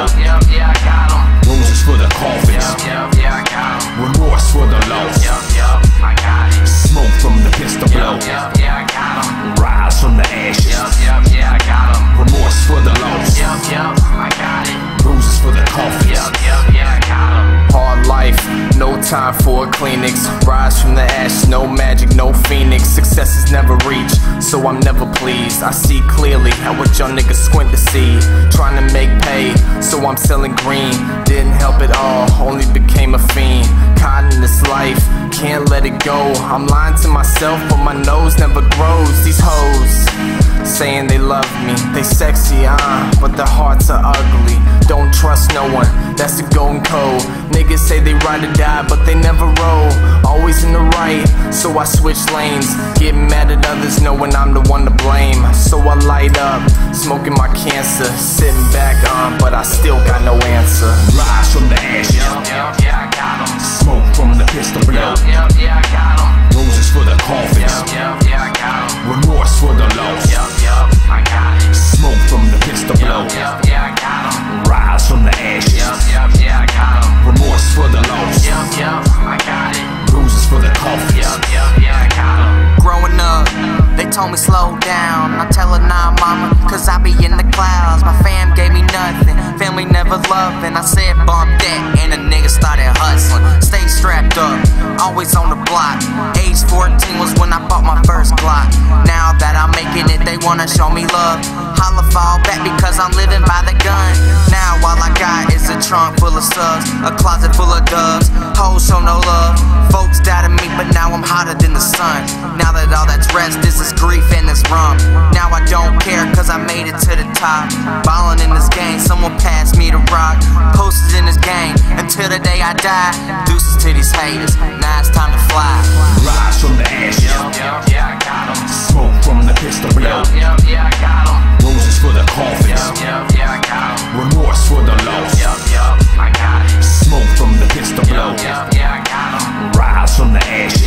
blow. Yeah, I got 'em. Roses for the coffins. Yeah, I got 'em. Remorse for the loss. Yeah, I got it. Smoke from the pistol blow. Yeah, I got 'em. Rise from the ashes. Yeah, I got 'em. Remorse for the loss. I got it. Bruises for the coffins. Yeah, I got 'em. Hard life, no time for a Kleenex. Rise from the ash, no magic, no phoenix. Success is never reached, so I'm never pleased. I see clearly at what young niggas squint to see. Trying to make pay, so I'm selling green. Didn't help at all, only became a fiend. Caught in this life, can't let it go. I'm lying to myself, but my nose never grows. These hoes saying they love me, they sexy, but their hearts are ugly. Don't trust no one, that's the golden code. Niggas say they ride or die, but they never roll. Always in the right, so I switch lanes. Getting mad at others, knowing I'm the one to blame. So I light up, smoking my cancer. Sitting back, but I still got no answer. Rise from the ashes. Yeah, I got 'em. Smoke from the pistol blow. Yeah, I got 'em. Roses for the coffins. Yeah, I got 'em. Remorse for the loss. I got it. Smoke from the pistol blow. Yeah, I got 'em. Rise from the ashes. Yeah, I got 'em. Remorse for the loss. I got it. Bruises for the coffins. Yeah, I got 'em. Growing up, they told me slow down. I tell her nah, mama, cause I be in the clouds. My fam gave me nothing, family never loved. And I said bump that, and a nigga started hustling. Stay strapped up, always on the block. Age 14 was when I bought my first Glock. Now that I'm making it, they wanna show me love. Holla, fall back because I'm living by the gun. Now all I got is a trunk full of subs, a closet full of dubs. Hoes show no love, folks doubted me, but now I'm hotter than the sun. Now that all that's rest, this is grief and this rum. Now I don't care cause I made it to the top. Ballin' in this game, someone passed me the rock. Posted in this game until the day I die. Deuces to these haters, now it's time to fly. Rise from the ashes. Yeah, I got 'em. Smoke from the pistol blow. Yeah, I got 'em. Roses for the coffins. Yeah, I got 'em. Remorse for the loss. I got it. Smoke from the pistol blow. Yeah, I got 'em. Rise from the ashes.